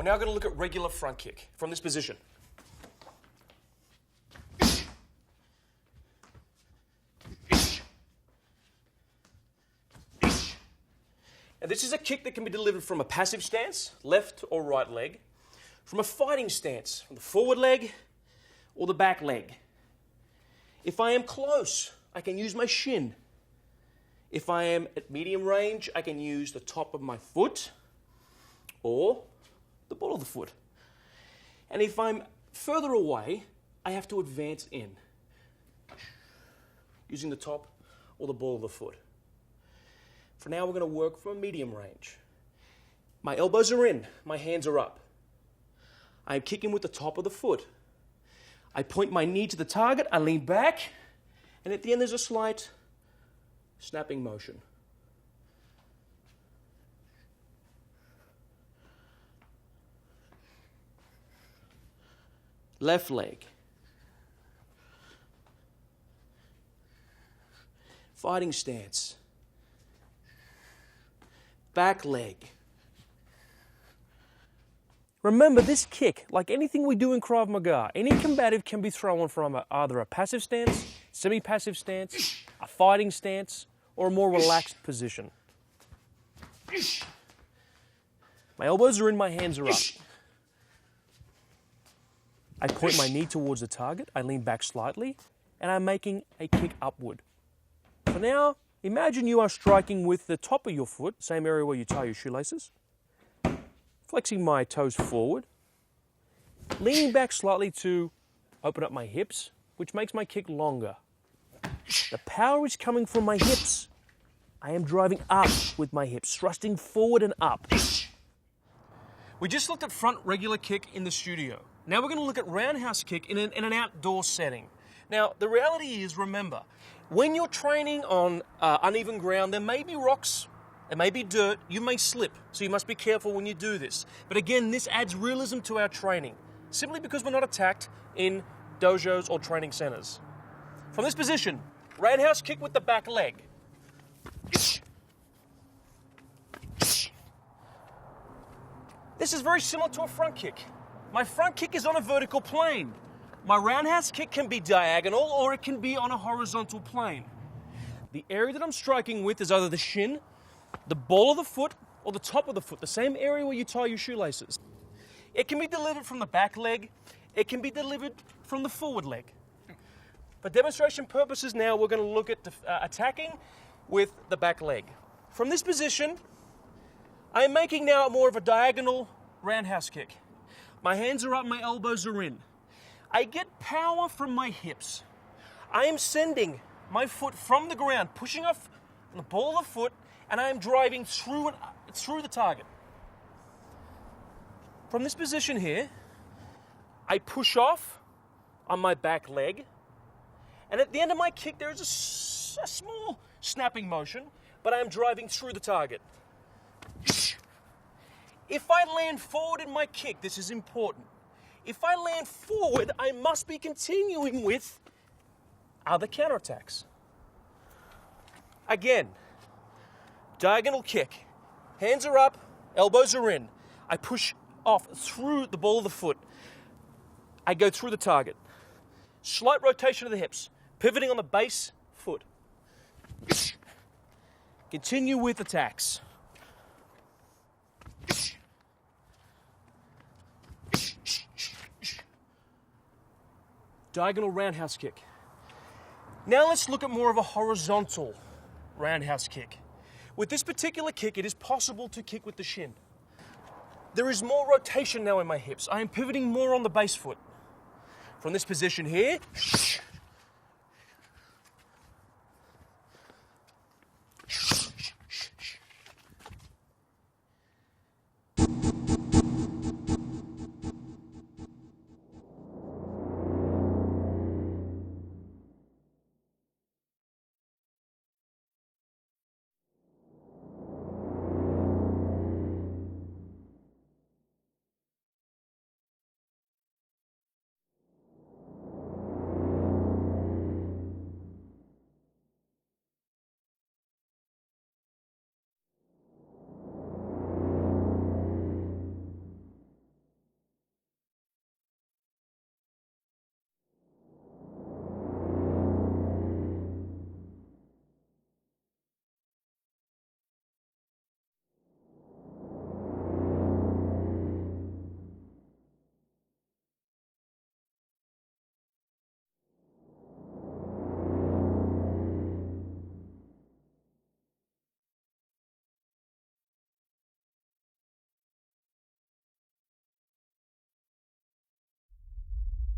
We're now going to look at regular front kick from this position. And this is a kick that can be delivered from a passive stance, left or right leg, from a fighting stance, from the forward leg or the back leg. If I am close, I can use my shin. If I am at medium range, I can use the top of my foot or the ball of the foot. And if I'm further away, I have to advance in, using the top or the ball of the foot. For now, we're going to work from a medium range. My elbows are in, my hands are up. I'm kicking with the top of the foot. I point my knee to the target, I lean back, and at the end there's a slight snapping motion. Left leg. Fighting stance. Back leg. Remember, this kick, like anything we do in Krav Maga, any combative can be thrown from either a passive stance, semi-passive stance, a fighting stance, or a more relaxed position. My elbows are in, my hands are up. I point my knee towards the target, I lean back slightly, and I'm making a kick upward. For now, imagine you are striking with the top of your foot, same area where you tie your shoelaces. Flexing my toes forward, leaning back slightly to open up my hips, which makes my kick longer. The power is coming from my hips. I am driving up with my hips, thrusting forward and up. We just looked at front regular kick in the studio. Now we're going to look at roundhouse kick in an outdoor setting. Now, the reality is, remember, when you're training on uneven ground, there may be rocks, there may be dirt, you may slip, so you must be careful when you do this. But again, this adds realism to our training, simply because we're not attacked in dojos or training centers. From this position, roundhouse kick with the back leg. This is very similar to a front kick. My front kick is on a vertical plane. My roundhouse kick can be diagonal or it can be on a horizontal plane. The area that I'm striking with is either the shin, the ball of the foot, or the top of the foot, the same area where you tie your shoelaces. It can be delivered from the back leg. It can be delivered from the forward leg. For demonstration purposes now, we're going to look at attacking with the back leg. From this position, I am making now more of a diagonal roundhouse kick. My hands are up, my elbows are in. I get power from my hips. I am sending my foot from the ground, pushing off the ball of the foot, and I am driving through the target. From this position here, I push off on my back leg, and at the end of my kick, there is a small snapping motion, but I am driving through the target. If I land forward in my kick, this is important. If I land forward, I must be continuing with other counterattacks. Again, diagonal kick. Hands are up, elbows are in. I push off through the ball of the foot. I go through the target. Slight rotation of the hips, pivoting on the base foot. Continue with attacks. Diagonal roundhouse kick. Now let's look at more of a horizontal roundhouse kick. With this particular kick, it is possible to kick with the shin. There is more rotation now in my hips. I am pivoting more on the base foot. From this position here,